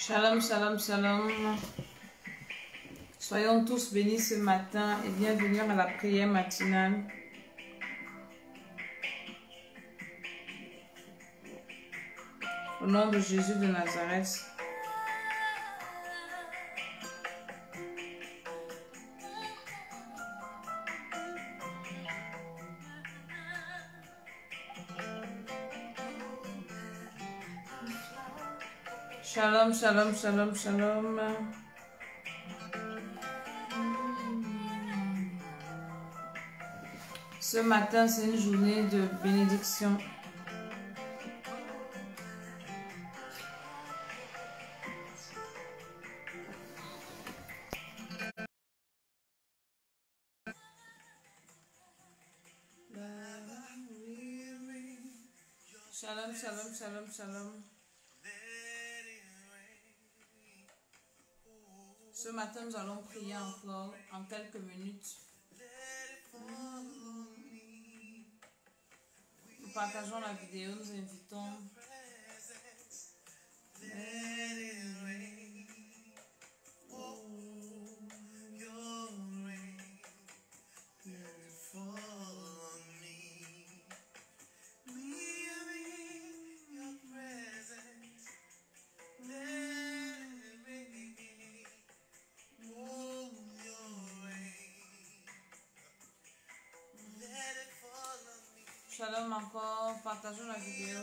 Shalom, shalom, shalom. Soyons tous bénis ce matin et bienvenue à la prière matinale. Au nom de Jésus de Nazareth. Shalom, shalom, shalom, shalom. Ce matin, c'est une journée de bénédiction. Shalom, shalom, shalom, shalom. Ce matin, nous allons prier encore en quelques minutes. Nous partageons la vidéo, nous invitons. Shalom encore, partageons la vidéo.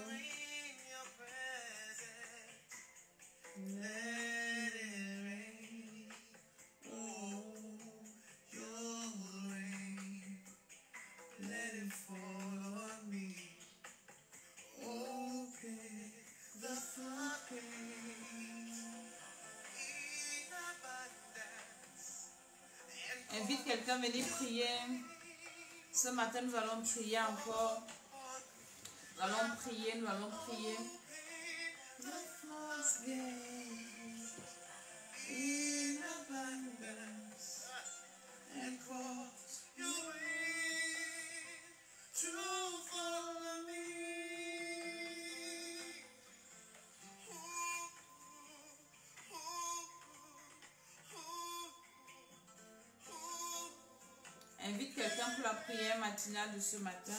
Invite quelqu'un à venir prier. Ce matin, nous allons prier encore. Nous allons prier, nous allons prier. Invite quelqu'un pour la prière matinale de ce matin.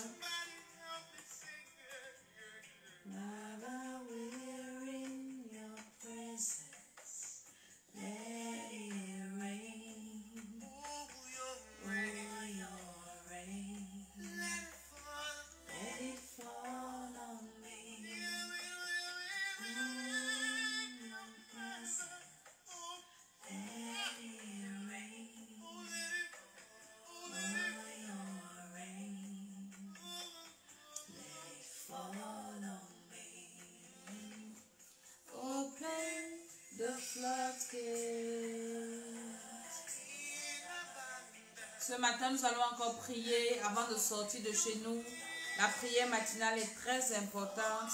Ce matin, nous allons encore prier avant de sortir de chez nous. La prière matinale est très importante.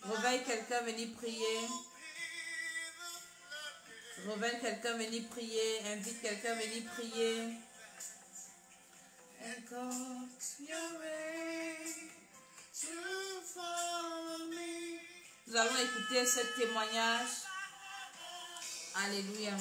Réveille quelqu'un, venir prier. Réveille quelqu'un, venir prier. Invite quelqu'un, venir prier. Nous allons écouter ce témoignage. Alléluia.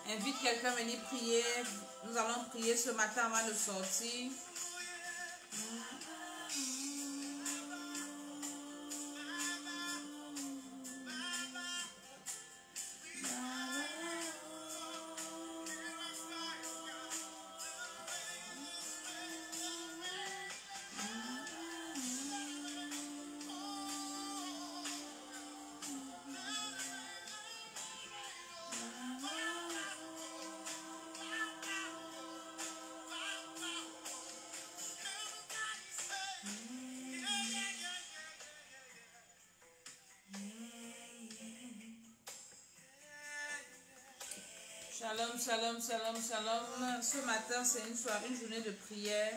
Invite quelqu'un à venir prier. Nous allons prier ce matin avant de sortir. Shalom, shalom, shalom, shalom. Ce matin, c'est une soirée, une journée de prière.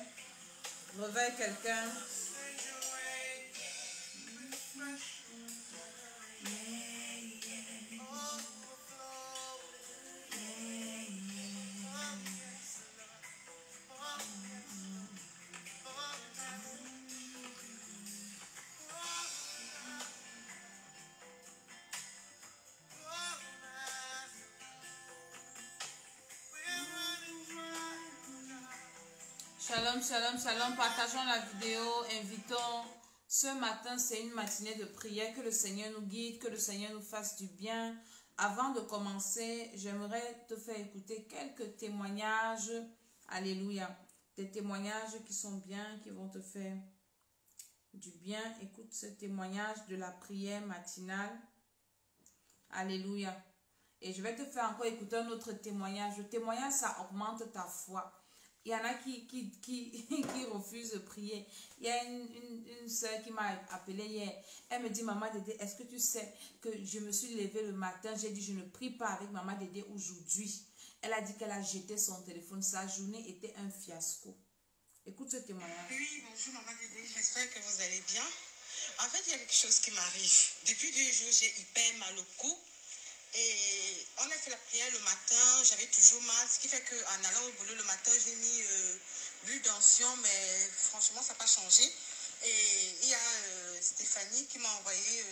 Réveille quelqu'un. Shalom, shalom, shalom. Partageons la vidéo, invitons. Ce matin, c'est une matinée de prière. Que le Seigneur nous guide, que le Seigneur nous fasse du bien. Avant de commencer, j'aimerais te faire écouter quelques témoignages. Alléluia. Des témoignages qui sont bien, qui vont te faire du bien. Écoute ce témoignage de la prière matinale. Alléluia. Et je vais te faire encore écouter un autre témoignage. Le témoignage, ça augmente ta foi. Il y en a qui refusent de prier. Il y a une soeur qui m'a appelé hier. Elle me dit, Maman Dédé, est-ce que tu sais que je me suis levée le matin, j'ai dit, je ne prie pas avec Maman Dédé aujourd'hui. Elle a dit qu'elle a jeté son téléphone. Sa journée était un fiasco. Écoute ce témoignage. Oui, bonjour Maman Dédé, j'espère que vous allez bien. En fait, il y a quelque chose qui m'arrive. Depuis 2 jours, j'ai hyper mal au cou. Et on a fait la prière le matin, j'avais toujours mal, ce qui fait qu'en allant au boulot le matin, j'ai mis bulle d'onction, mais franchement, ça n'a pas changé. Et il y a Stéphanie qui m'a envoyé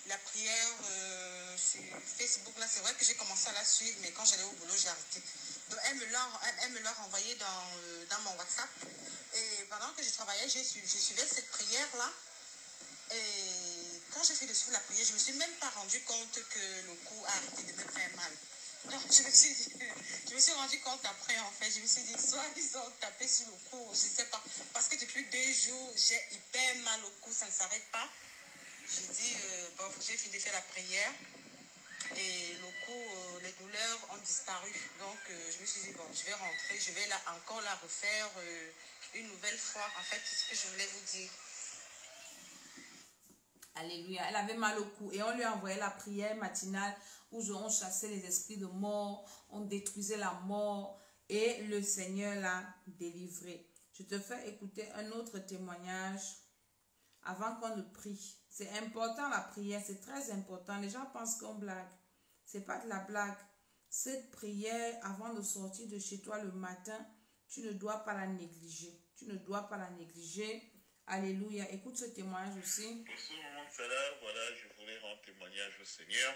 la prière sur Facebook. Là, c'est vrai que j'ai commencé à la suivre, mais quand j'allais au boulot, j'ai arrêté. Donc, elle me l'a renvoyé dans mon WhatsApp. Et pendant que je travaillais, je suivais cette prière-là. Et quand j'ai fait de suivre la prière, je ne me suis même pas rendu compte que le cou a arrêté de me faire mal. Donc je me suis rendu compte après, en fait. Je me suis dit, soit ils ont tapé sur le cou, je ne sais pas. Parce que depuis 2 jours, j'ai hyper mal au cou, ça ne s'arrête pas. J'ai dit, bon, j'ai fini de faire la prière. Et le cou, les douleurs ont disparu. Donc je me suis dit, bon, je vais rentrer, je vais encore la refaire une nouvelle fois. En fait, c'est ce que je voulais vous dire. Alléluia. Elle avait mal au cou et on lui a envoyé la prière matinale où on chassait les esprits de mort, on détruisait la mort et le Seigneur l'a délivré. Je te fais écouter un autre témoignage avant qu'on ne prie. C'est important la prière, c'est très important. Les gens pensent qu'on blague. C'est pas de la blague. Cette prière, avant de sortir de chez toi le matin, tu ne dois pas la négliger. Tu ne dois pas la négliger. Alléluia. Écoute ce témoignage aussi. Pour ce moment-là, voilà, je voulais rendre témoignage au Seigneur.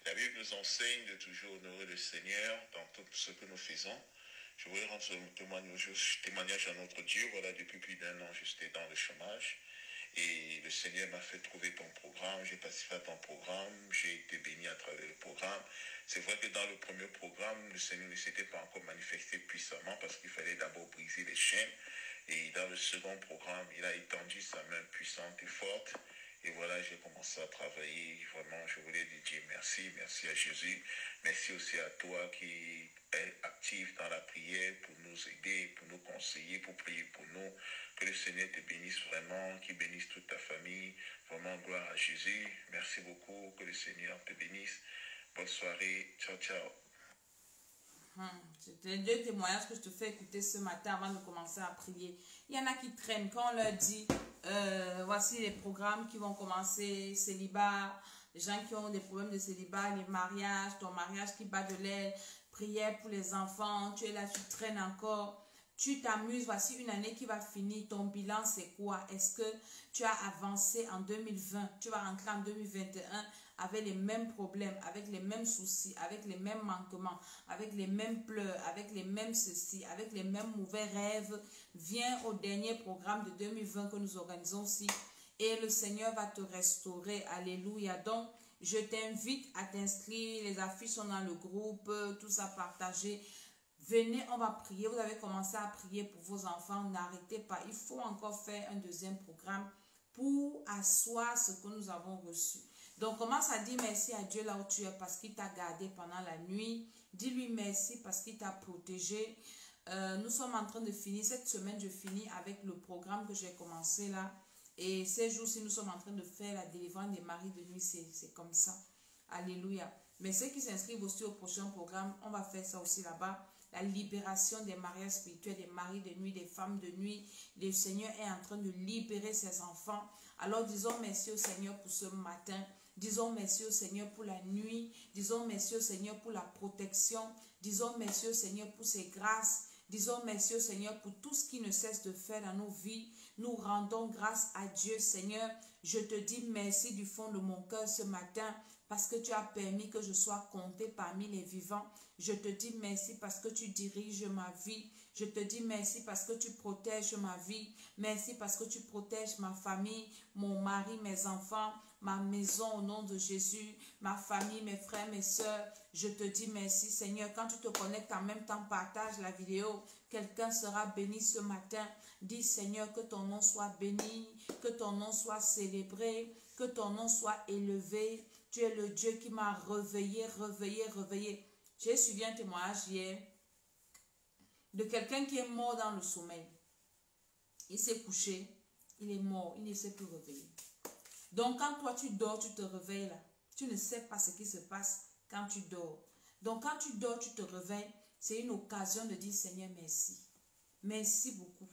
La Bible nous enseigne de toujours honorer le Seigneur dans tout ce que nous faisons. Je voulais rendre ce témoignage à notre Dieu. Voilà, depuis plus d'1 an, j'étais dans le chômage. Et le Seigneur m'a fait trouver ton programme. J'ai participé à ton programme. J'ai été béni à travers le programme. C'est vrai que dans le premier programme, le Seigneur ne s'était pas encore manifesté puissamment parce qu'il fallait d'abord briser les chaînes. Et dans le second programme, il a étendu sa main puissante et forte. Et voilà, j'ai commencé à travailler. Vraiment, je voulais lui dire merci. Merci à Jésus. Merci aussi à toi qui est actif dans la prière pour nous aider, pour nous conseiller, pour prier pour nous. Que le Seigneur te bénisse vraiment, qu'il bénisse toute ta famille. Vraiment, gloire à Jésus. Merci beaucoup. Que le Seigneur te bénisse. Bonne soirée. Ciao, ciao. C'était 2 témoignages que je te fais écouter ce matin avant de commencer à prier. Il y en a qui traînent quand on leur dit voici les programmes qui vont commencer, célibat, les gens qui ont des problèmes de célibat, les mariages, ton mariage qui bat de l'aile, prière pour les enfants, tu es là, tu traînes encore. Tu t'amuses, voici une année qui va finir, ton bilan c'est quoi? Est-ce que tu as avancé en 2020? Tu vas rentrer en 2021 avec les mêmes problèmes, avec les mêmes soucis, avec les mêmes manquements, avec les mêmes pleurs, avec les mêmes ceci, avec les mêmes mauvais rêves. Viens au dernier programme de 2020 que nous organisons aussi et le Seigneur va te restaurer. Alléluia. Donc, je t'invite à t'inscrire, les affiches sont dans le groupe, tout ça partagé. Venez, on va prier. Vous avez commencé à prier pour vos enfants. N'arrêtez pas. Il faut encore faire un deuxième programme pour asseoir ce que nous avons reçu. Donc, commence à dire merci à Dieu là où tu es parce qu'il t'a gardé pendant la nuit. Dis-lui merci parce qu'il t'a protégé. Nous sommes en train de finir. Cette semaine, je finis avec le programme que j'ai commencé là. Et ces jours-ci, nous sommes en train de faire la délivrance des maris de nuit. C'est comme ça. Alléluia. Mais ceux qui s'inscrivent aussi au prochain programme, on va faire ça aussi là-bas. La libération des mariages spirituels, des maris de nuit, des femmes de nuit. Le Seigneur est en train de libérer ses enfants. Alors disons merci au Seigneur pour ce matin. Disons merci au Seigneur pour la nuit. Disons merci au Seigneur pour la protection. Disons merci au Seigneur pour ses grâces. Disons merci au Seigneur pour tout ce qu'il ne cesse de faire dans nos vies. Nous rendons grâce à Dieu, Seigneur. Je te dis merci du fond de mon cœur ce matin parce que tu as permis que je sois compté parmi les vivants. Je te dis merci parce que tu diriges ma vie. Je te dis merci parce que tu protèges ma vie. Merci parce que tu protèges ma famille, mon mari, mes enfants, ma maison au nom de Jésus, ma famille, mes frères, mes soeurs. Je te dis merci Seigneur. Quand tu te connectes en même temps, partage la vidéo. Quelqu'un sera béni ce matin. Dis Seigneur que ton nom soit béni, que ton nom soit célébré, que ton nom soit élevé. Tu es le Dieu qui m'a réveillé. J'ai suivi un témoignage hier de quelqu'un qui est mort dans le sommeil. Il s'est couché, il est mort, il ne s'est plus réveillé. Donc quand toi tu dors, tu te réveilles là. Tu ne sais pas ce qui se passe quand tu dors. Donc quand tu dors, tu te réveilles, c'est une occasion de dire Seigneur merci. Merci beaucoup.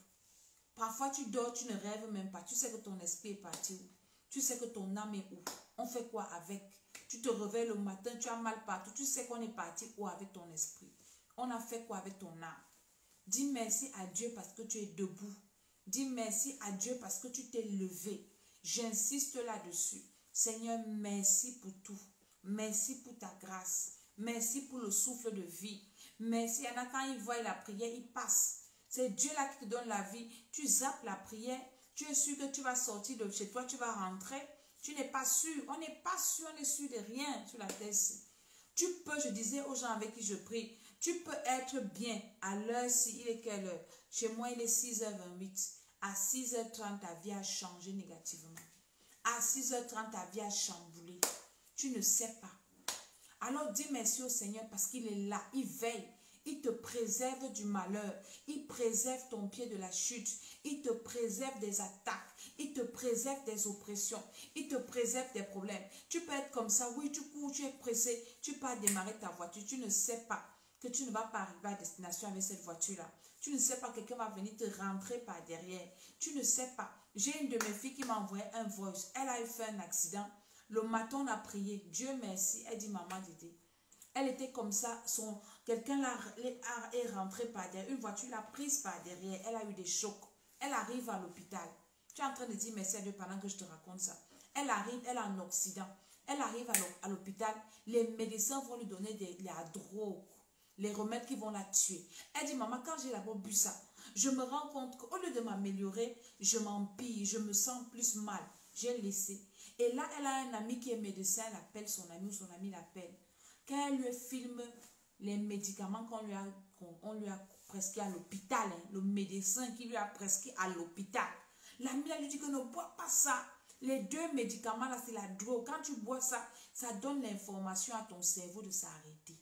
Parfois tu dors, tu ne rêves même pas. Tu sais que ton esprit est parti où? Tu sais que ton âme est où? On fait quoi avec? Tu te réveilles le matin, tu as mal partout. Tu sais qu'on est parti où avec ton esprit? On a fait quoi avec ton âme? Dis merci à Dieu parce que tu es debout. Dis merci à Dieu parce que tu t'es levé. J'insiste là-dessus. Seigneur, merci pour tout. Merci pour ta grâce. Merci pour le souffle de vie. Merci. Il y en a quand ils voient la prière, ils passent. C'est Dieu là qui te donne la vie. Tu zappes la prière. Tu es sûr que tu vas sortir de chez toi, tu vas rentrer. Tu n'es pas sûr. On n'est pas sûr, on est sûr de rien sur la terre. Tu peux, je disais aux gens avec qui je prie, tu peux être bien à l'heure si il est quelle heure? Chez moi, il est 6h28. À 6h30, ta vie a changé négativement. À 6h30, ta vie a chamboulé. Tu ne sais pas. Alors dis merci au Seigneur parce qu'il est là, il veille. Il te préserve du malheur. Il préserve ton pied de la chute. Il te préserve des attaques. Il te préserve des oppressions. Il te préserve des problèmes. Tu peux être comme ça. Oui, tu cours, tu es pressé. Tu peux démarrer ta voiture. Tu ne sais pas que tu ne vas pas arriver à destination avec cette voiture-là. Tu ne sais pas que quelqu'un va venir te rentrer par derrière. Tu ne sais pas. J'ai une de mes filles qui m'a envoyé un voice. Elle a fait un accident. Le matin, on a prié. Dieu merci. Elle dit, maman Dédé. Elle était comme ça. Quelqu'un est rentré par derrière. Une voiture l'a prise par derrière. Elle a eu des chocs. Elle arrive à l'hôpital. Tu es en train de dire merci à Dieu pendant que je te raconte ça. Elle arrive, elle a un accident. Elle arrive à l'hôpital. Les médecins vont lui donner la drogue. Les remèdes qui vont la tuer. Elle dit, maman, quand j'ai d'abord bu ça, je me rends compte qu'au lieu de m'améliorer, je m'empire, je me sens plus mal. J'ai laissé. Et là, elle a un ami qui est médecin, elle appelle son ami ou son ami l'appelle. Quand elle lui filme les médicaments qu'on lui a prescrit à l'hôpital, hein, le médecin qui lui a prescrit à l'hôpital, l'ami lui dit que ne bois pas ça. Les 2 médicaments là, c'est la drogue. Quand tu bois ça, ça donne l'information à ton cerveau de s'arrêter.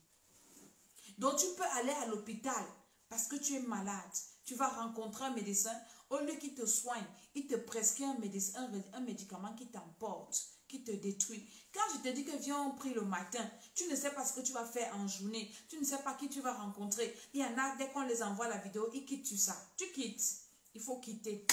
Donc tu peux aller à l'hôpital parce que tu es malade. Tu vas rencontrer un médecin. Au lieu qu'il te soigne, il te prescrit un médicament qui t'emporte, qui te détruit. Quand je te dis que viens on prie le matin, tu ne sais pas ce que tu vas faire en journée. Tu ne sais pas qui tu vas rencontrer. Il y en a, dès qu'on les envoie la vidéo, ils quittent ça. Tu quittes. Il faut quitter.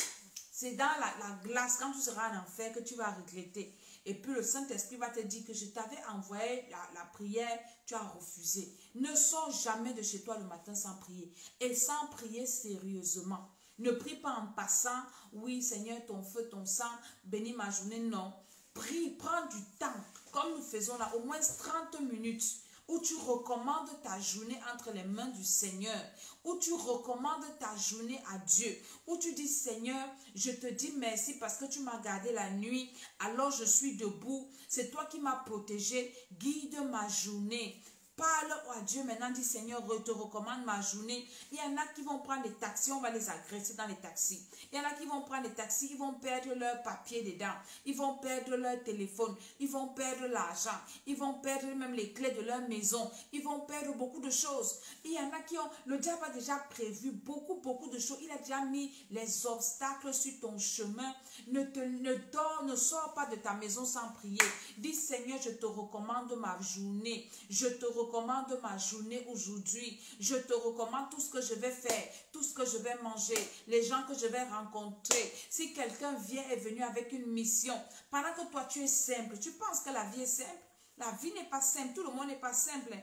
C'est dans la glace, quand tu seras en enfer, que tu vas regretter. Et puis le Saint-Esprit va te dire que je t'avais envoyé la prière, tu as refusé. Ne sors jamais de chez toi le matin sans prier. Et sans prier sérieusement. Ne prie pas en passant, oui Seigneur, ton feu, ton sang, bénis ma journée, non. Prie, prends du temps, comme nous faisons là, au moins 30 minutes, où tu recommandes ta journée entre les mains du Seigneur, où tu recommandes ta journée à Dieu, où tu dis Seigneur, je te dis merci parce que tu m'as gardé la nuit, alors je suis debout, c'est toi qui m'as protégé, guide ma journée. Parle à Dieu maintenant, dis Seigneur, je te recommande ma journée. Il y en a qui vont prendre des taxis, on va les agresser dans les taxis. Il y en a qui vont prendre des taxis, ils vont perdre leur papier dedans. Ils vont perdre leur téléphone, ils vont perdre l'argent, ils vont perdre même les clés de leur maison. Ils vont perdre beaucoup de choses. Il y en a qui ont, le diable a déjà prévu beaucoup de choses. Il a déjà mis les obstacles sur ton chemin. Ne sors pas de ta maison sans prier. Dis Seigneur, je te recommande ma journée. Je te recommande ma journée aujourd'hui. Je te recommande tout ce que je vais faire, tout ce que je vais manger, les gens que je vais rencontrer. Si quelqu'un est venu avec une mission, pendant que toi tu es simple, tu penses que la vie est simple? La vie n'est pas simple, tout le monde n'est pas simple.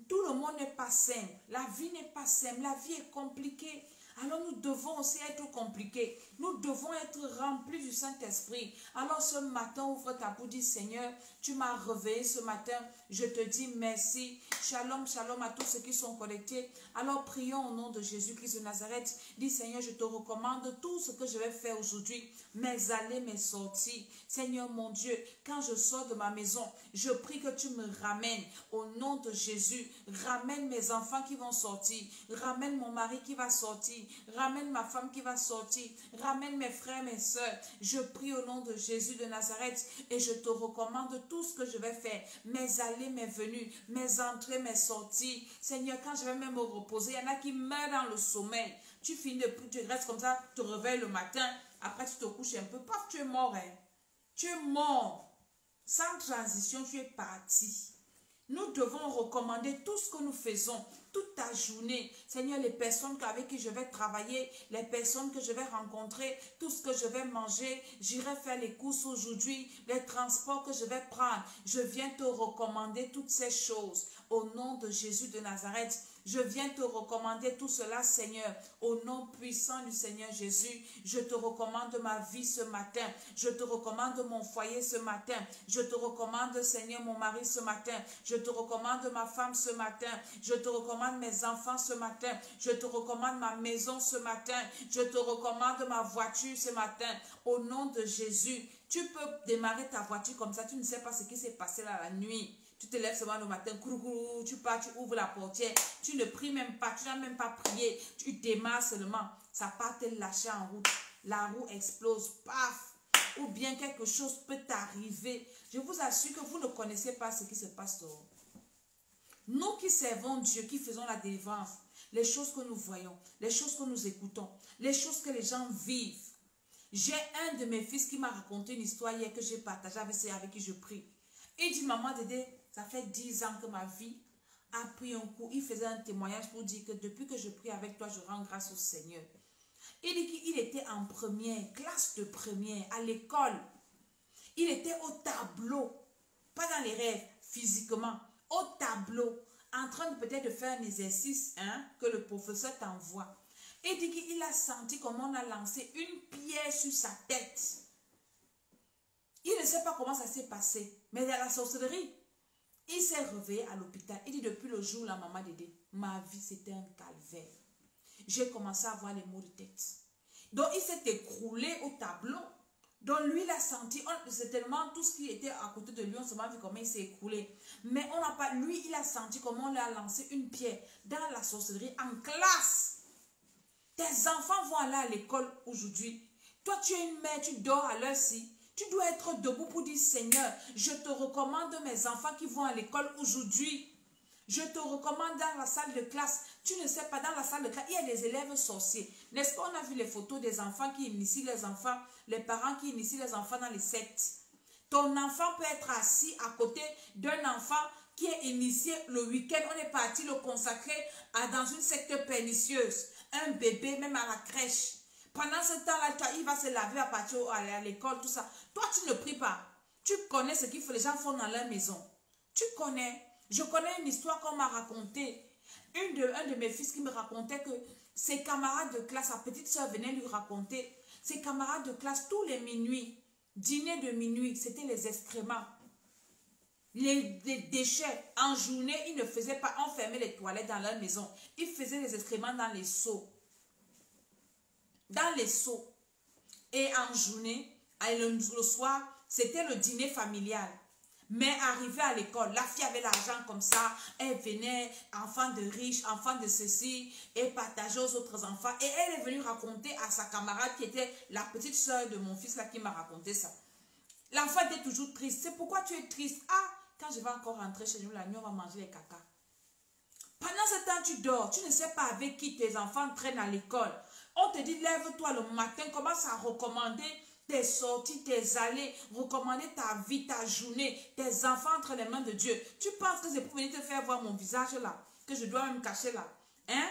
Tout le monde n'est pas simple. La vie n'est pas simple, la vie est compliquée. Alors nous devons aussi être compliqués. Nous devons être remplis du Saint-Esprit. Alors ce matin, ouvre ta bouche, dis Seigneur, tu m'as réveillé ce matin. Je te dis merci. Shalom, shalom à tous ceux qui sont connectés. Alors prions au nom de Jésus-Christ de Nazareth. Dis Seigneur, je te recommande tout ce que je vais faire aujourd'hui. Mes allées, mes sorties. Seigneur mon Dieu, quand je sors de ma maison, je prie que tu me ramènes. Au nom de Jésus, ramène mes enfants qui vont sortir. Ramène mon mari qui va sortir. Ramène ma femme qui va sortir. Ramène mes frères, mes soeurs. Je prie au nom de Jésus de Nazareth et je te recommande tout ce que je vais faire. Mes allées, mes venues, mes entrées, mes sorties. Seigneur, quand je vais même me reposer, il y en a qui meurent dans le sommeil. Tu finis de plus, tu restes comme ça, tu te réveilles le matin. Après, tu te couches un peu. Paf, tu es mort. Hein? Tu es mort. Sans transition, tu es parti. Nous devons recommander tout ce que nous faisons, toute ta journée. Seigneur, les personnes avec qui je vais travailler, les personnes que je vais rencontrer, tout ce que je vais manger, j'irai faire les courses aujourd'hui, les transports que je vais prendre. Je viens te recommander toutes ces choses. Au nom de Jésus de Nazareth, je viens te recommander tout cela, Seigneur. Au nom puissant du Seigneur Jésus, je te recommande ma vie ce matin. Je te recommande mon foyer ce matin. Je te recommande, Seigneur, mon mari ce matin. Je te recommande ma femme ce matin. Je te recommande mes enfants ce matin. Je te recommande ma maison ce matin. Je te recommande ma voiture ce matin. Au nom de Jésus, tu peux démarrer ta voiture comme ça. Tu ne sais pas ce qui s'est passé là la nuit. Tu te lèves seulement le matin, tu pars, tu ouvres la portière, tu ne pries même pas, tu n'as même pas prié, tu démarres seulement, ça part te lâcher en route, la roue explose, paf, ou bien quelque chose peut t'arriver. Je vous assure que vous ne connaissez pas ce qui se passe dehors. Nous qui servons Dieu, qui faisons la délivrance, les choses que nous voyons, les choses que nous écoutons, les choses que les gens vivent. J'ai un de mes fils qui m'a raconté une histoire hier que j'ai partagée avec ceux avec qui je prie. Il dit, maman Dédé, ça fait 10 ans que ma vie a pris un coup. Il faisait un témoignage pour dire que depuis que je prie avec toi, je rends grâce au Seigneur. Il dit qu'il était en première, classe de première, à l'école. Il était au tableau, pas dans les rêves, physiquement, au tableau, en train de peut-être de faire un exercice que le professeur t'envoie. Il dit qu'il a senti comment on a lancé une pierre sur sa tête. Il ne sait pas comment ça s'est passé, mais dans la sorcellerie, il s'est réveillé à l'hôpital. Il dit depuis le jour où la maman Dédé, ma vie c'était un calvaire. J'ai commencé à avoir les maux de tête. Donc il s'est écroulé au tableau. Donc lui il a senti, c'est tellement tout ce qui était à côté de lui, on se m'a vu comment il s'est écroulé. Mais on n'a pas, lui il a senti comment on lui a lancé une pierre dans la sorcellerie en classe. Tes enfants vont aller à l'école aujourd'hui. Toi tu es une mère, tu dors à l'heure-ci. Tu dois être debout pour dire, Seigneur, je te recommande mes enfants qui vont à l'école aujourd'hui. Je te recommande dans la salle de classe. Tu ne sais pas, dans la salle de classe, il y a des élèves sorciers. N'est-ce pas, on a vu les photos des enfants qui initient les enfants, les parents qui initient les enfants dans les sectes. Ton enfant peut être assis à côté d'un enfant qui est initié le week-end. On est parti le consacrer dans une secte pernicieuse. Un bébé, même à la crèche. Pendant ce temps-là, il va se laver à partir à l'école, tout ça. Toi, tu ne pries pas. Tu connais ce qu'il faut, les gens font dans leur maison. Tu connais. Je connais une histoire qu'on m'a racontée. Un de mes fils qui me racontait que ses camarades de classe, sa petite soeur venait lui raconter. Ses camarades de classe, tous les minuit, dîner de minuit, c'était les excréments. Les déchets. En journée, ils ne faisaient pas enfermer les toilettes dans leur maison. Ils faisaient les excréments dans les seaux. Dans les seaux. Et en journée, le soir, c'était le dîner familial. Mais arrivée à l'école, la fille avait l'argent comme ça, elle venait, enfant de riches, enfant de ceci, et partageait aux autres enfants. Et elle est venue raconter à sa camarade qui était la petite soeur de mon fils là qui m'a raconté ça. L'enfant était toujours triste. C'est pourquoi tu es triste? Ah, quand je vais encore rentrer chez nous la nuit, on va manger les caca. Pendant ce temps, tu dors. Tu ne sais pas avec qui tes enfants traînent à l'école. On te dit, lève-toi le matin, commence à recommander tes sorties, tes allées, recommander ta vie, ta journée, tes enfants entre les mains de Dieu. Tu penses que c'est pour venir te faire voir mon visage là, que je dois me cacher là? Hein?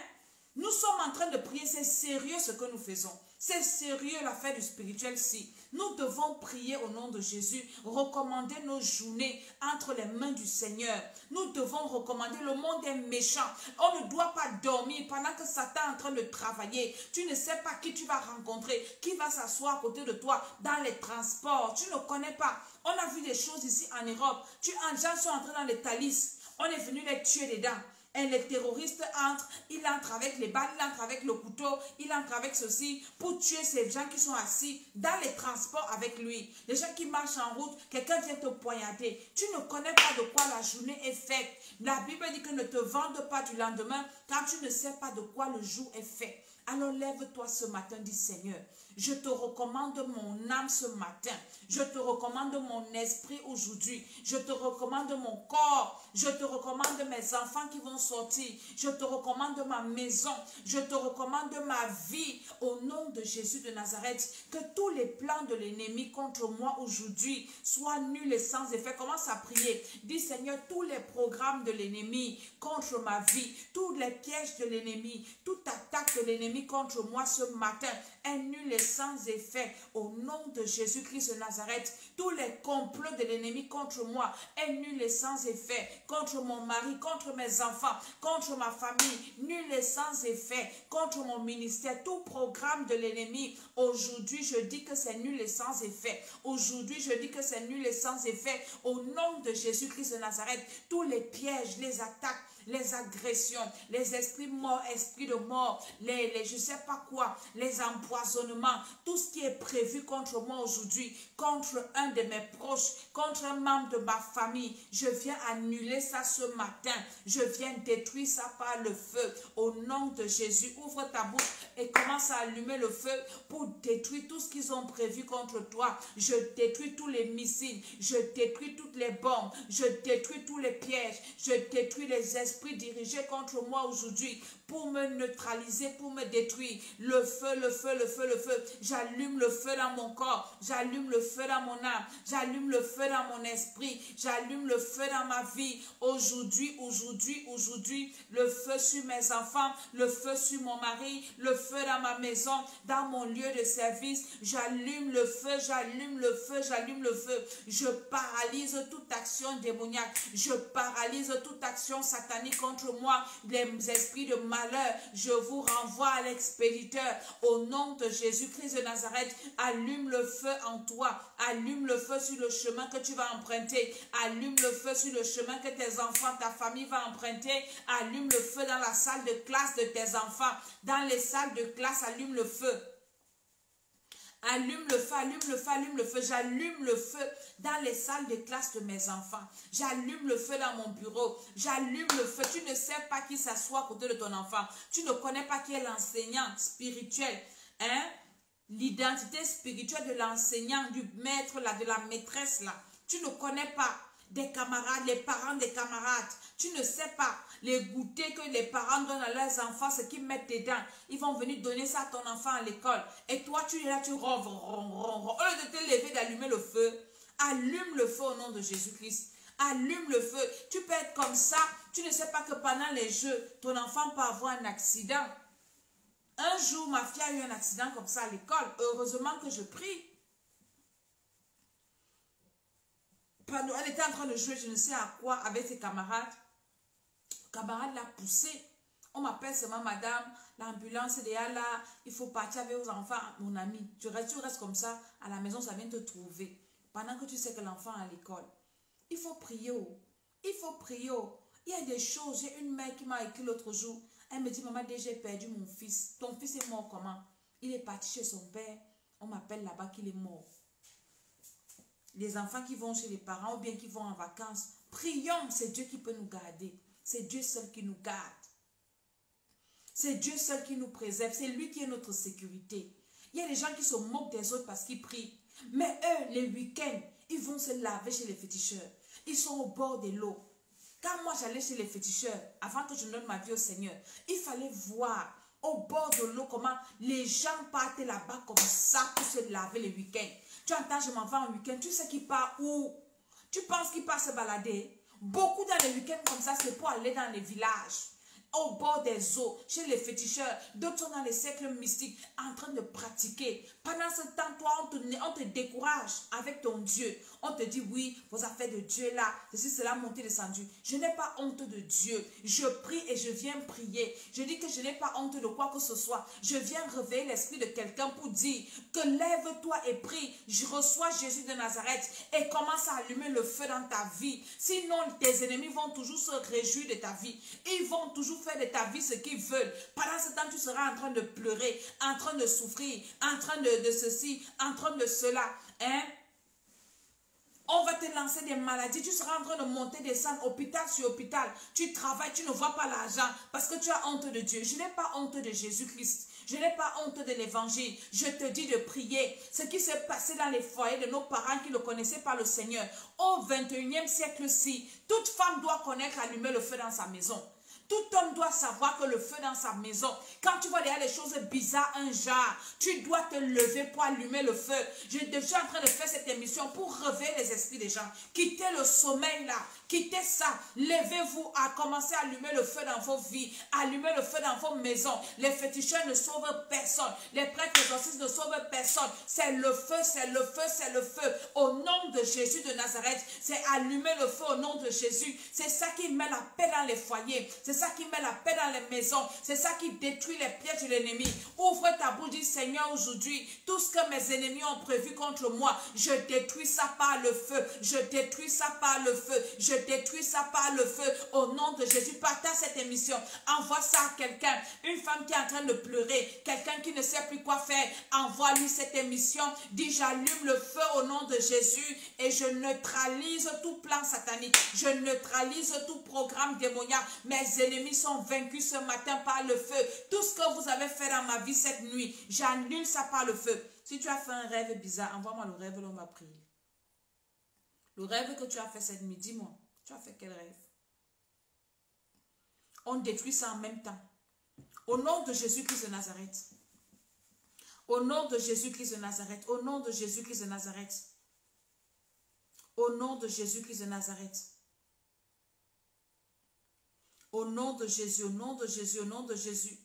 Nous sommes en train de prier, c'est sérieux ce que nous faisons. C'est sérieux l'affaire du spirituel-ci. Nous devons prier au nom de Jésus, recommander nos journées entre les mains du Seigneur. Nous devons recommander, le monde est méchant. On ne doit pas dormir pendant que Satan est en train de travailler. Tu ne sais pas qui tu vas rencontrer, qui va s'asseoir à côté de toi dans les transports. Tu ne connais pas. On a vu des choses ici en Europe. Les gens sont entrés dans les Thalys. On est venu les tuer dedans. Et les terroristes entrent, il entre avec les balles, il entre avec le couteau, il entre avec ceci pour tuer ces gens qui sont assis dans les transports avec lui. Les gens qui marchent en route, quelqu'un vient te poignarder. Tu ne connais pas de quoi la journée est faite. La Bible dit que ne te vende pas du lendemain car tu ne sais pas de quoi le jour est fait. Alors lève-toi ce matin, dit Seigneur. Je te recommande mon âme ce matin. Je te recommande mon esprit aujourd'hui. Je te recommande mon corps. Je te recommande mes enfants qui vont sortir. Je te recommande ma maison. Je te recommande ma vie. Au nom de Jésus de Nazareth, que tous les plans de l'ennemi contre moi aujourd'hui soient nuls et sans effet. Commence à prier. Dis Seigneur, tous les programmes de l'ennemi contre ma vie, tous les pièges de l'ennemi, toute attaque de l'ennemi contre moi ce matin est nul et sans effet. Au nom de Jésus-Christ de Nazareth, tous les complots de l'ennemi contre moi est nul et sans effet. Contre mon mari, contre mes enfants, contre ma famille, nul et sans effet. Contre mon ministère, tout programme de l'ennemi, aujourd'hui je dis que c'est nul et sans effet. Aujourd'hui je dis que c'est nul et sans effet. Au nom de Jésus-Christ de Nazareth, tous les pièges, les attaques, les agressions, les esprits morts, esprits de mort, les je sais pas quoi, les empoisonnements, tout ce qui est prévu contre moi aujourd'hui, contre un de mes proches, contre un membre de ma famille, je viens annuler ça ce matin, je viens détruire ça par le feu, au nom de Jésus. Ouvre ta bouche et commence à allumer le feu pour détruire tout ce qu'ils ont prévu contre toi. Je détruis tous les missiles, je détruis toutes les bombes, je détruis tous les pièges, je détruis les esprits dirigés contre moi aujourd'hui pour me neutraliser, pour me détruire. Le feu, le feu, le feu, le feu. J'allume le feu dans mon corps, j'allume le feu dans mon âme, j'allume le feu dans mon esprit, j'allume le feu dans ma vie. Aujourd'hui, aujourd'hui, aujourd'hui, le feu sur mes enfants, le feu sur mon mari, le feu dans ma maison, dans mon lieu de service. J'allume le feu, j'allume le feu, j'allume le feu. Je paralyse toute action démoniaque, je paralyse toute action satanique contre moi, les esprits de malheur, je vous renvoie à l'expéditeur. Au nom de Jésus-Christ de Nazareth, allume le feu en toi, allume le feu sur le chemin que tu vas emprunter, allume le feu sur le chemin que tes enfants, ta famille va emprunter, allume le feu dans la salle de classe de tes enfants, dans les salles de classe, allume le feu. Allume le feu, allume le feu, allume le feu. J'allume le feu dans les salles de classe de mes enfants. J'allume le feu dans mon bureau. J'allume le feu. Tu ne sais pas qui s'assoit à côté de ton enfant. Tu ne connais pas qui est l'enseignant spirituel. Hein? L'identité spirituelle de l'enseignant, du maître, là, de la maîtresse. Là. Tu ne connais pas des camarades, les parents des camarades. Tu ne sais pas les goûters que les parents donnent à leurs enfants, ce qu'ils mettent dedans. Ils vont venir donner ça à ton enfant à l'école. Et toi, tu es là, tu ronves. Au lieu de te lever, d'allumer le feu, allume le feu au nom de Jésus-Christ. Allume le feu. Tu peux être comme ça. Tu ne sais pas que pendant les jeux, ton enfant peut avoir un accident. Un jour, ma fille a eu un accident comme ça à l'école. Heureusement que je prie. Elle était en train de jouer, je ne sais à quoi, avec ses camarades. Le camarade l'a poussé. On m'appelle seulement madame, l'ambulance est déjà là, il faut partir avec vos enfants. Mon ami, tu restes comme ça, à la maison, ça vient te trouver. Pendant que tu sais que l'enfant est à l'école. Il faut prier. Il faut prier. Il y a des choses, j'ai une mère qui m'a écrit l'autre jour. Elle me dit, maman, déjà j'ai perdu mon fils. Ton fils est mort comment? Il est parti chez son père. On m'appelle là-bas qu'il est mort. les enfants qui vont chez les parents ou bien qui vont en vacances, prions, c'est Dieu qui peut nous garder. C'est Dieu seul qui nous garde. C'est Dieu seul qui nous préserve. C'est lui qui est notre sécurité. Il y a des gens qui se moquent des autres parce qu'ils prient. Mais eux, les week-ends, ils vont se laver chez les féticheurs. Ils sont au bord de l'eau. Quand moi j'allais chez les féticheurs, avant que je donne ma vie au Seigneur, il fallait voir au bord de l'eau comment les gens partent là-bas comme ça pour se laver les week-ends. Tu entends, je m'en vais en week-end, tu sais qu'il part où? Tu penses qu'il part se balader? Beaucoup dans les week-ends comme ça, c'est pour aller dans les villages, au bord des eaux, chez les féticheurs. D'autres sont dans les cercles mystiques en train de pratiquer. Pendant ce temps, toi, on te décourage avec ton Dieu. On te dit, oui, vos affaires de Dieu là, ceci, cela, monté, descendu. Je n'ai pas honte de Dieu. Je prie et je viens prier. Je dis que je n'ai pas honte de quoi que ce soit. Je viens réveiller l'esprit de quelqu'un pour dire que lève-toi et prie. Je reçois Jésus de Nazareth et commence à allumer le feu dans ta vie. Sinon, tes ennemis vont toujours se réjouir de ta vie. Ils vont toujours faire de ta vie ce qu'ils veulent. Pendant ce temps, tu seras en train de pleurer, en train de souffrir, en train de ceci, en train de cela. Hein? On va te lancer des maladies. Tu seras en train de monter, descendre, hôpital sur hôpital. Tu travailles, tu ne vois pas l'argent parce que tu as honte de Dieu. Je n'ai pas honte de Jésus-Christ. Je n'ai pas honte de l'évangile. Je te dis de prier. Ce qui s'est passé dans les foyers de nos parents qui ne connaissaient pas le Seigneur. Au 21e siècle-ci, toute femme doit connaître allumer le feu dans sa maison. Tout homme doit savoir que le feu dans sa maison, quand tu vois derrière les choses bizarres, un genre, tu dois te lever pour allumer le feu. Je suis en train de faire cette émission pour réveiller les esprits des gens. Quittez le sommeil là, quittez ça. Levez-vous à commencer à allumer le feu dans vos vies, allumer le feu dans vos maisons. Les féticheurs ne sauvent personne. Les prêtres exorcistes ne sauvent personne. C'est le feu, c'est le feu, c'est le feu. Au nom de Jésus de Nazareth, c'est allumer le feu au nom de Jésus. C'est ça qui met la paix dans les foyers. C'est ça qui met la paix dans les maisons. C'est ça qui détruit les pièges de l'ennemi. Ouvre ta bouche, dis Seigneur, aujourd'hui, tout ce que mes ennemis ont prévu contre moi, je détruis ça par le feu. Je détruis ça par le feu. Je détruis ça par le feu. Au nom de Jésus, partage cette émission. Envoie ça à quelqu'un. Une femme qui est en train de pleurer. Quelqu'un qui ne sait plus quoi faire. Envoie-lui cette émission. Dis, j'allume le feu au nom de Jésus et je neutralise tout plan satanique. Je neutralise tout programme démoniaque. Mes ennemis sont vaincus ce matin par le feu. Tout ce que vous avez fait dans ma vie cette nuit, j'annule ça par le feu. Si tu as fait un rêve bizarre, envoie-moi le rêve, l'on va prier. Le rêve que tu as fait cette nuit, dis-moi, tu as fait quel rêve? On détruit ça en même temps. Au nom de Jésus-Christ de Nazareth. Au nom de Jésus-Christ de Nazareth. Au nom de Jésus-Christ de Nazareth. Au nom de Jésus-Christ de Nazareth. Au nom de Jésus, au nom de Jésus, au nom de Jésus.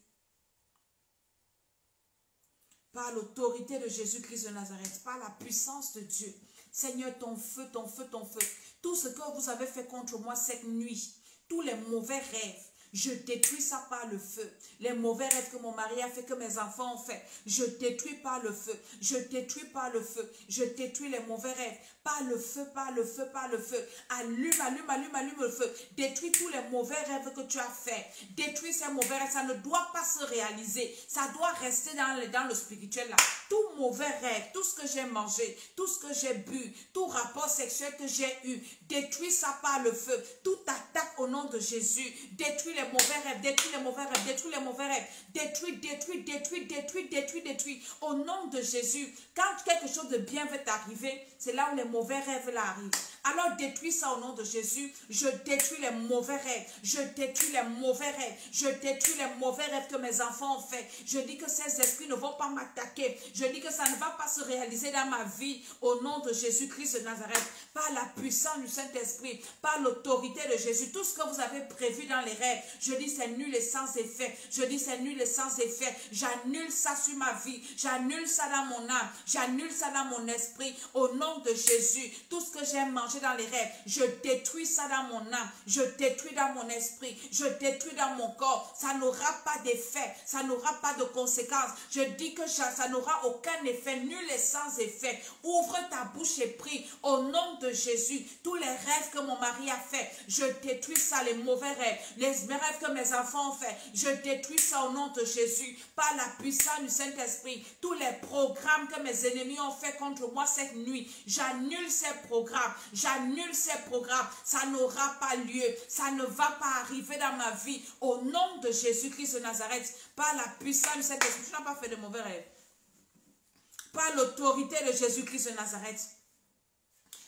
Par l'autorité de Jésus-Christ de Nazareth, par la puissance de Dieu. Seigneur, ton feu, ton feu, ton feu. Tout ce que vous avez fait contre moi cette nuit, tous les mauvais rêves, je détruis ça par le feu. Les mauvais rêves que mon mari a fait, que mes enfants ont fait, je détruis par le feu. Je détruis par le feu. Je détruis les mauvais rêves. Par le feu, par le feu, par le feu. Allume, allume, allume, allume le feu. Détruis tous les mauvais rêves que tu as fait. Détruis ces mauvais rêves. Ça ne doit pas se réaliser. Ça doit rester dans le spirituel là. Tout mauvais rêve, tout ce que j'ai mangé, tout ce que j'ai bu, tout rapport sexuel que j'ai eu, détruis ça par le feu. Toute attaque au nom de Jésus. Détruis les mauvais rêves, détruis les mauvais rêves, détruis les mauvais rêves. Détruis, détruis, détruis, détruis, détruis, détruis. Au nom de Jésus. Quand quelque chose de bien va t'arriver, c'est là où les mauvais rêves là arrivent. Alors détruis ça au nom de Jésus. Je détruis les mauvais rêves. Je détruis les mauvais rêves. Je détruis les mauvais rêves que mes enfants ont fait. Je dis que ces esprits ne vont pas m'attaquer. Je dis que ça ne va pas se réaliser dans ma vie. Au nom de Jésus-Christ de Nazareth. Par la puissance du Saint-Esprit. Par l'autorité de Jésus. Tout ce que vous avez prévu dans les rêves. Je dis c'est nul et sans effet. Je dis c'est nul et sans effet. J'annule ça sur ma vie. J'annule ça dans mon âme. J'annule ça dans mon esprit. Au nom de Jésus. Tout ce que j'ai mangé manger dans les rêves. Je détruis ça dans mon âme. Je détruis dans mon esprit. Je détruis dans mon corps. Ça n'aura pas d'effet. Ça n'aura pas de conséquences. Je dis que ça n'aura aucun effet. Nul et sans effet. Ouvre ta bouche et prie au nom de Jésus. Tous les rêves que mon mari a fait, je détruis ça, les mauvais rêves. Les rêves que mes enfants ont fait, je détruis ça au nom de Jésus. Par la puissance du Saint-Esprit. Tous les programmes que mes ennemis ont fait contre moi cette nuit, j'annule ces programmes. J'annule ces programmes. Ça n'aura pas lieu. Ça ne va pas arriver dans ma vie. Au nom de Jésus-Christ de Nazareth. Par la puissance du Saint-Esprit. Tu n'as pas fait de mauvais rêves. Par l'autorité de Jésus-Christ de Nazareth.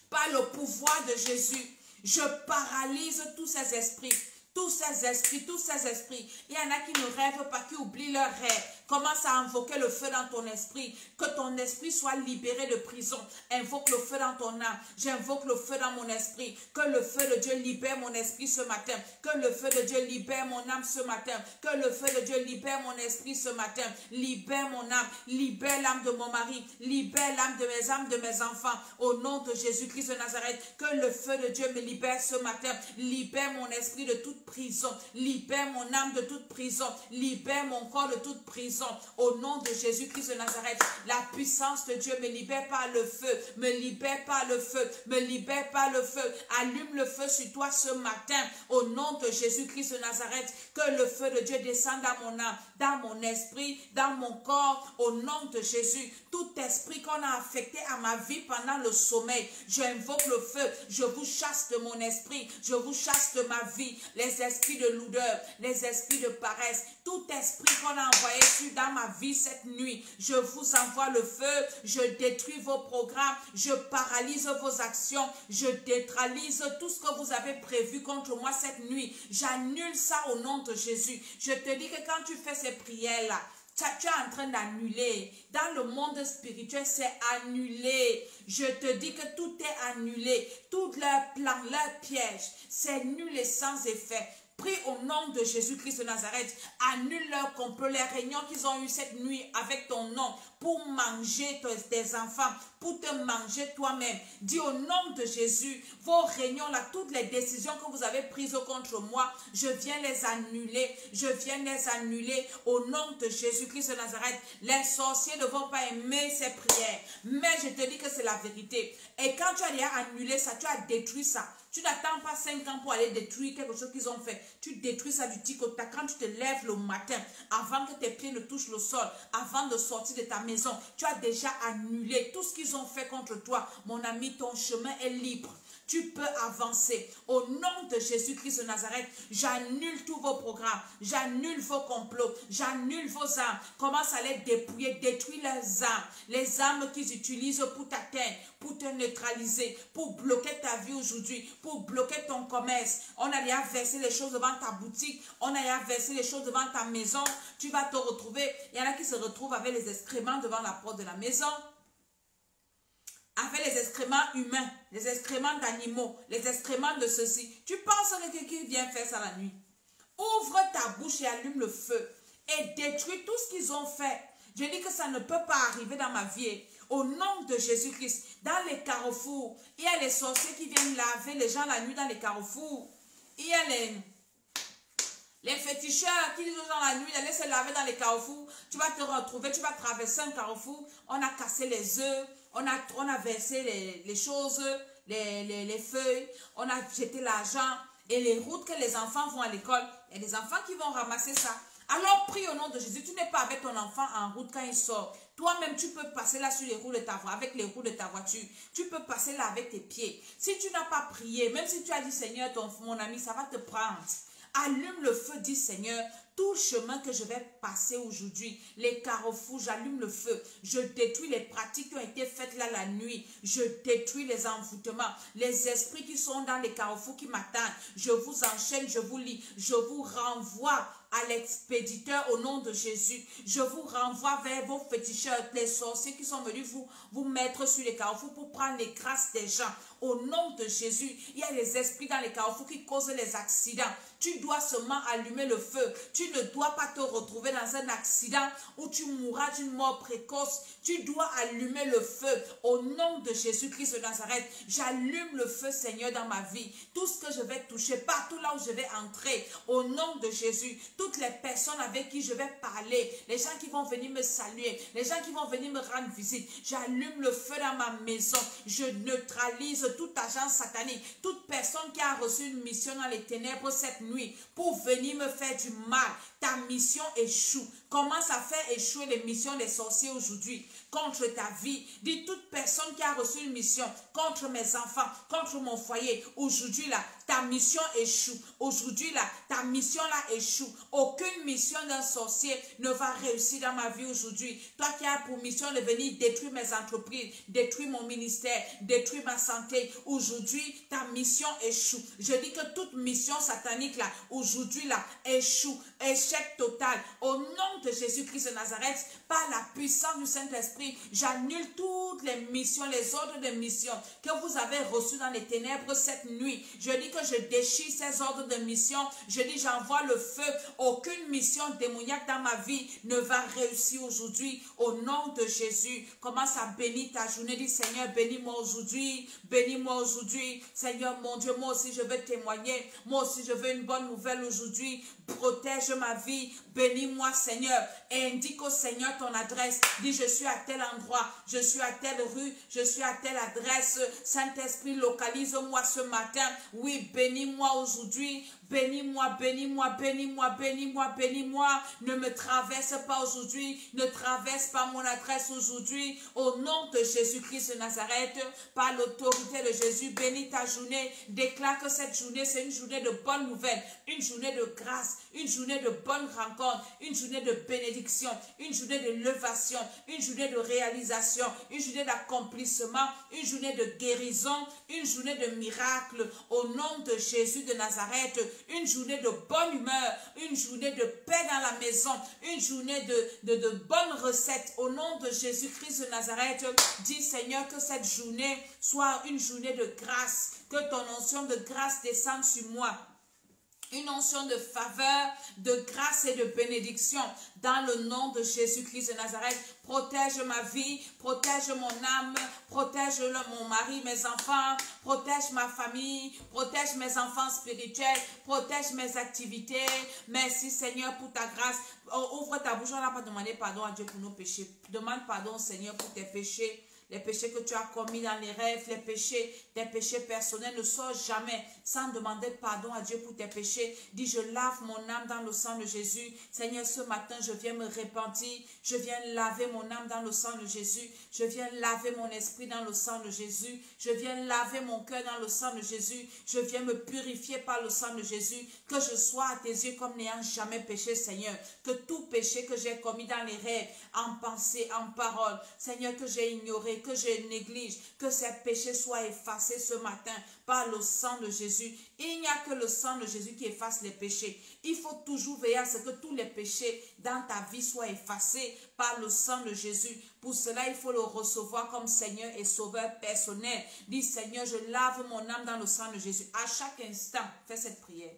Par le pouvoir de Jésus, je paralyse tous ces esprits. Tous ces esprits, tous ces esprits. Il y en a qui ne rêvent pas, qui oublient leurs rêves. Commence à invoquer le feu dans ton esprit. Que ton esprit soit libéré de prison. Invoque le feu dans ton âme. J'invoque le feu dans mon esprit. Que le feu de Dieu libère mon esprit ce matin. Que le feu de Dieu libère mon âme ce matin. Que le feu de Dieu libère mon esprit ce matin. Libère mon âme. Libère l'âme de mon mari. Libère l'âme de mes enfants. Au nom de Jésus-Christ de Nazareth. Que le feu de Dieu me libère ce matin. Libère mon esprit de toute prison. Libère mon âme de toute prison. Libère mon corps de toute prison. Au nom de Jésus-Christ de Nazareth, la puissance de Dieu me libère par le feu. Me libère par le feu. Me libère par le feu. Allume le feu sur toi ce matin. Au nom de Jésus-Christ de Nazareth, que le feu de Dieu descende dans mon âme, dans mon esprit, dans mon corps. Au nom de Jésus, tout esprit qu'on a affecté à ma vie pendant le sommeil, j'invoque le feu. Je vous chasse de mon esprit. Je vous chasse de ma vie. Les esprits de lourdeur, les esprits de paresse, tout esprit qu'on a envoyé dans ma vie cette nuit, je vous envoie le feu, je détruis vos programmes, je paralyse vos actions, je neutralise tout ce que vous avez prévu contre moi cette nuit. J'annule ça au nom de Jésus. Je te dis que quand tu fais ces prières-là, tu es en train d'annuler. Dans le monde spirituel, c'est annulé. Je te dis que tout est annulé. Tous leurs plans, leurs pièges, c'est nul et sans effet. Prie au nom de Jésus-Christ de Nazareth. Annule leur complot, les réunions qu'ils ont eues cette nuit avec ton nom pour manger tes enfants, pour te manger toi-même. Dis au nom de Jésus, vos réunions là, toutes les décisions que vous avez prises contre moi, je viens les annuler. Je viens les annuler au nom de Jésus-Christ de Nazareth. Les sorciers ne vont pas aimer ces prières. Mais je te dis que c'est la vérité. Et quand tu as déjà annulé ça, tu as détruit ça. Tu n'attends pas 5 ans pour aller détruire quelque chose qu'ils ont fait. Tu détruis ça du tic au tac. Quand tu te lèves le matin, avant que tes pieds ne touchent le sol, avant de sortir de ta maison, tu as déjà annulé tout ce qu'ils ont fait contre toi. Mon ami, ton chemin est libre. Tu peux avancer. Au nom de Jésus-Christ de Nazareth, j'annule tous vos programmes. J'annule vos complots. J'annule vos âmes. Commence à les dépouiller. Détruis les âmes. Les âmes qu'ils utilisent pour t'atteindre, pour te neutraliser, pour bloquer ta vie aujourd'hui, pour bloquer ton commerce. On a déjà versé les choses devant ta boutique. On a déjà versé les choses devant ta maison. Tu vas te retrouver. Il y en a qui se retrouvent avec les excréments devant la porte de la maison. Avec les excréments humains, les excréments d'animaux, les excréments de ceci. Tu penses que quelqu'un vient faire ça la nuit? Ouvre ta bouche et allume le feu. Et détruis tout ce qu'ils ont fait. Je dis que ça ne peut pas arriver dans ma vie. Au nom de Jésus-Christ, dans les carrefours, il y a les sorciers qui viennent laver les gens la nuit dans les carrefours. Il y a les féticheurs qui disent aux gens la nuit d'aller se laver dans les carrefours. Tu vas te retrouver, tu vas traverser un carrefour. On a cassé les œufs. On a versé les choses, les feuilles, on a jeté l'argent et les routes que les enfants vont à l'école. Il y a des enfants qui vont ramasser ça. Alors prie au nom de Jésus. Tu n'es pas avec ton enfant en route quand il sort. Toi-même, tu peux passer là sur les roues de ta voiture, avec les roues de ta voiture. Tu peux passer là avec tes pieds. Si tu n'as pas prié, même si tu as dit Seigneur, mon ami, ça va te prendre. Allume le feu, dit Seigneur. Tout chemin que je vais passer aujourd'hui, les carrefours, j'allume le feu. Je détruis les pratiques qui ont été faites là la nuit. Je détruis les envoûtements, les esprits qui sont dans les carrefours qui m'attendent. Je vous enchaîne, je vous lis, je vous renvoie à l'expéditeur au nom de Jésus. Je vous renvoie vers vos féticheurs, les sorciers qui sont venus vous mettre sur les carrefours pour prendre les grâces des gens. Au nom de Jésus, il y a les esprits dans les carrefours qui causent les accidents, Tu dois seulement allumer le feu. Tu ne dois pas te retrouver dans un accident où tu mourras d'une mort précoce. Tu dois allumer le feu. Au nom de Jésus-Christ de Nazareth, j'allume le feu, Seigneur, dans ma vie. Tout ce que je vais toucher, partout là où je vais entrer, au nom de Jésus, toutes les personnes avec qui je vais parler, les gens qui vont venir me saluer, les gens qui vont venir me rendre visite, j'allume le feu dans ma maison. Je neutralise toute agence satanique, toute personne qui a reçu une mission dans les ténèbres cette nuit pour venir me faire du mal. Ta mission échoue. Commence à faire échouer les missions des sorciers aujourd'hui contre ta vie. Dis toute personne qui a reçu une mission contre mes enfants, contre mon foyer, aujourd'hui là, ta mission échoue. Aujourd'hui là, ta mission là échoue. Aucune mission d'un sorcier ne va réussir dans ma vie aujourd'hui. Toi qui as pour mission de venir détruire mes entreprises, détruire mon ministère, détruire ma santé, aujourd'hui ta mission échoue. Je dis que toute mission satanique là, aujourd'hui là, échoue. Échec total. Au nom de Jésus-Christ de Nazareth, par la puissance du Saint-Esprit, j'annule toutes les missions, les ordres de mission que vous avez reçus dans les ténèbres cette nuit. Je dis que je déchire ces ordres de mission. Je dis j'envoie le feu. Aucune mission démoniaque dans ma vie ne va réussir aujourd'hui. Au nom de Jésus, commence à bénir ta journée. Dis Seigneur, bénis-moi aujourd'hui. Bénis-moi aujourd'hui. Seigneur mon Dieu, moi aussi je veux témoigner. Moi aussi je veux une bonne nouvelle aujourd'hui. Protège ma vie. Bénis-moi Seigneur. Indique au Seigneur ton adresse. Dis je suis à tel endroit. Je suis à telle rue. Je suis à telle adresse. Saint-Esprit, localise-moi ce matin. Oui, bénis-moi aujourd'hui. Bénis-moi, bénis-moi, bénis-moi, bénis-moi, bénis-moi. Ne me traverse pas aujourd'hui. Ne traverse pas mon adresse aujourd'hui. Au nom de Jésus-Christ de Nazareth, par l'autorité de Jésus, bénis ta journée. Déclare que cette journée, c'est une journée de bonnes nouvelles, une journée de grâce, une journée de bonnes rencontres, une journée de bénédiction, une journée de levation, une journée de réalisation, une journée d'accomplissement, une journée de guérison, une journée de miracle. Au nom de Jésus de Nazareth, une journée de bonne humeur, une journée de paix dans la maison, une journée de bonnes recettes. Au nom de Jésus-Christ de Nazareth, dis Seigneur que cette journée soit une journée de grâce, que ton onction de grâce descende sur moi. Une onction de faveur, de grâce et de bénédiction dans le nom de Jésus-Christ de Nazareth. Protège ma vie, protège mon âme, protège mon mari, mes enfants, protège ma famille, protège mes enfants spirituels, protège mes activités. Merci Seigneur pour ta grâce. Ouvre ta bouche, on n'a pas demandé pardon à Dieu pour nos péchés. Demande pardon Seigneur pour tes péchés. Les péchés que tu as commis dans les rêves, les péchés, tes péchés personnels, ne sors jamais sans demander pardon à Dieu pour tes péchés. Dis, je lave mon âme dans le sang de Jésus. Seigneur, ce matin, je viens me repentir. Je viens laver mon âme dans le sang de Jésus. Je viens laver mon esprit dans le sang de Jésus. Je viens laver mon cœur dans le sang de Jésus. Je viens me purifier par le sang de Jésus. Que je sois à tes yeux comme n'ayant jamais péché, Seigneur. Que tout péché que j'ai commis dans les rêves, en pensée, en parole, Seigneur, que j'ai ignoré, que je néglige, que ces péchés soient effacés ce matin par le sang de Jésus. Il n'y a que le sang de Jésus qui efface les péchés. Il faut toujours veiller à ce que tous les péchés dans ta vie soient effacés par le sang de Jésus. Pour cela, il faut le recevoir comme Seigneur et Sauveur personnel. Dis Seigneur, je lave mon âme dans le sang de Jésus. À chaque instant, fais cette prière.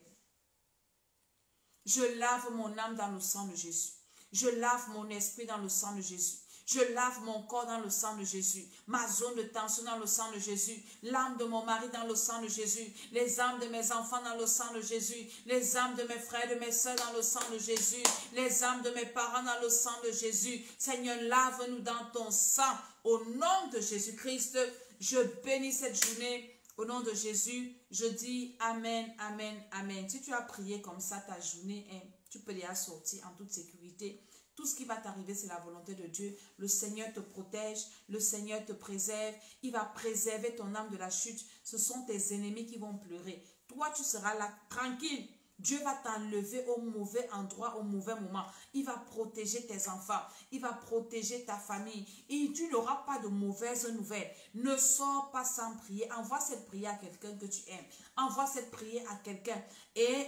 Je lave mon âme dans le sang de Jésus. Je lave mon esprit dans le sang de Jésus. Je lave mon corps dans le sang de Jésus. Ma zone de tension dans le sang de Jésus. L'âme de mon mari dans le sang de Jésus. Les âmes de mes enfants dans le sang de Jésus. Les âmes de mes frères et de mes soeurs dans le sang de Jésus. Les âmes de mes parents dans le sang de Jésus. Seigneur, lave-nous dans ton sang. Au nom de Jésus-Christ, je bénis cette journée. Au nom de Jésus, je dis Amen, Amen, Amen. Si tu as prié comme ça ta journée, tu peux déjà sortir en toute sécurité. Tout ce qui va t'arriver, c'est la volonté de Dieu. Le Seigneur te protège, le Seigneur te préserve. Il va préserver ton âme de la chute. Ce sont tes ennemis qui vont pleurer. Toi, tu seras là, tranquille. Dieu va t'enlever au mauvais endroit, au mauvais moment. Il va protéger tes enfants. Il va protéger ta famille. Et tu n'auras pas de mauvaises nouvelles. Ne sors pas sans prier. Envoie cette prière à quelqu'un que tu aimes. Envoie cette prière à quelqu'un. Et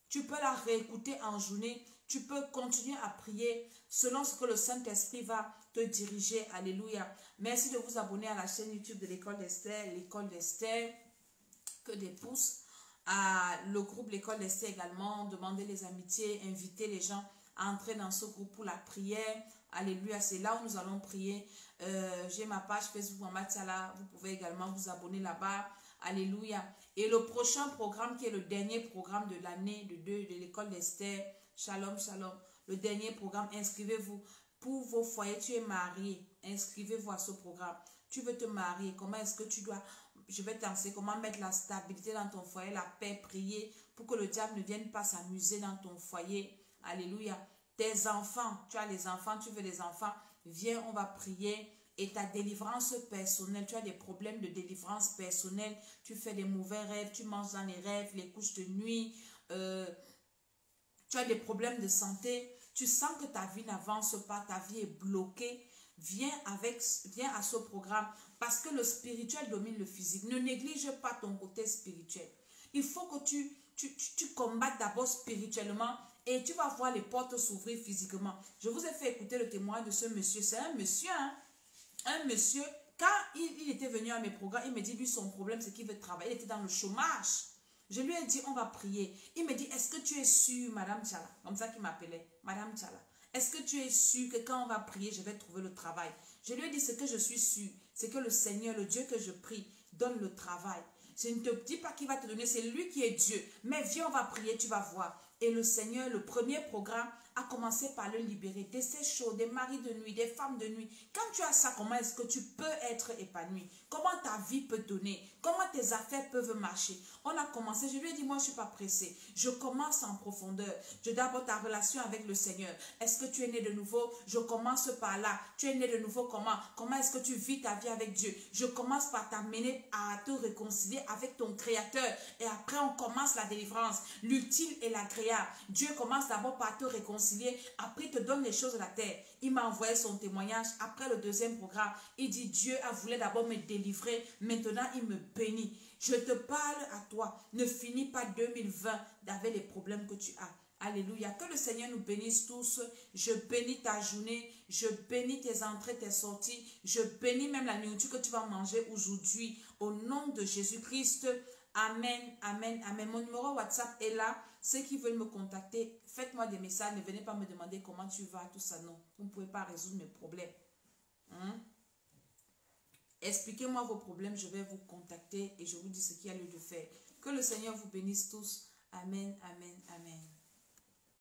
tu peux la réécouter en journée. Tu peux continuer à prier selon ce que le Saint-Esprit va te diriger. Alléluia. Merci de vous abonner à la chaîne YouTube de l'école d'Esther. L'école d'Esther. Que des pouces. à le groupe L'école d'Esther également, demandez les amitiés, invitez les gens à entrer dans ce groupe pour la prière. Alléluia, c'est là où nous allons prier. J'ai ma page Facebook Maman Tiala, vous pouvez également vous abonner là-bas. Alléluia. Et le prochain programme qui est le dernier programme de l'année de l'école d'Esther, Shalom, Shalom. Le dernier programme, inscrivez-vous. Pour vos foyers, tu es marié, inscrivez-vous à ce programme. Tu veux te marier, comment est-ce que tu dois... Je vais t'enseigner comment mettre la stabilité dans ton foyer, la paix, prier pour que le diable ne vienne pas s'amuser dans ton foyer. Alléluia. Tes enfants, tu as les enfants, tu veux les enfants, viens, on va prier. Et ta délivrance personnelle, tu as des problèmes de délivrance personnelle, tu fais des mauvais rêves, tu manges dans les rêves, les couches de nuit, tu as des problèmes de santé, tu sens que ta vie n'avance pas, ta vie est bloquée. Viens à ce programme parce que le spirituel domine le physique. Ne néglige pas ton côté spirituel. Il faut que tu combattes d'abord spirituellement et tu vas voir les portes s'ouvrir physiquement. Je vous ai fait écouter le témoignage de ce monsieur. C'est un monsieur, hein? Un monsieur, quand il était venu à mes programmes, il me dit, lui, son problème, c'est qu'il veut travailler. Il était dans le chômage. Je lui ai dit, on va prier. Il me dit, est-ce que tu es sûre, Madame Tchala? Comme ça qu'il m'appelait, Madame Tchala. Est-ce que tu es sûre que quand on va prier, je vais trouver le travail? Je lui ai dit, ce que je suis sûre, c'est que le Seigneur, le Dieu que je prie, donne le travail. Je ne te dis pas qu'il va te donner, c'est lui qui est Dieu. Mais viens, on va prier, tu vas voir. Et le Seigneur, le premier programme, a commencé par le libérer. Des séchaux, des maris de nuit, des femmes de nuit. Quand tu as ça, comment est-ce que tu peux être épanoui? Comment ta vie peut donner? Comment tes affaires peuvent marcher? On a commencé, je lui ai dit, moi je ne suis pas pressée. Je commence en profondeur. Je d'abord ta relation avec le Seigneur. Est-ce que tu es né de nouveau? Je commence par là. Tu es né de nouveau comment? Comment est-ce que tu vis ta vie avec Dieu? Je commence par t'amener à te réconcilier avec ton Créateur. Et après on commence la délivrance. L'utile et l'agréable. Dieu commence d'abord par te réconcilier. Après il te donne les choses de la terre. Il m'a envoyé son témoignage. Après le deuxième programme, il dit Dieu a voulu d'abord me délivrer. Maintenant il me bénit. Je te parle à toi. Ne finis pas 2020 avec les problèmes que tu as. Alléluia. Que le Seigneur nous bénisse tous. Je bénis ta journée. Je bénis tes entrées, tes sorties. Je bénis même la nourriture que tu vas manger aujourd'hui. Au nom de Jésus-Christ. Amen, amen, amen. Mon numéro WhatsApp est là. Ceux qui veulent me contacter, faites-moi des messages. Ne venez pas me demander comment tu vas, tout ça. Non, vous ne pouvez pas résoudre mes problèmes. Expliquez-moi vos problèmes. Je vais vous contacter et je vous dis ce qu'il y a lieu de faire. Que le Seigneur vous bénisse tous. Amen, amen, amen.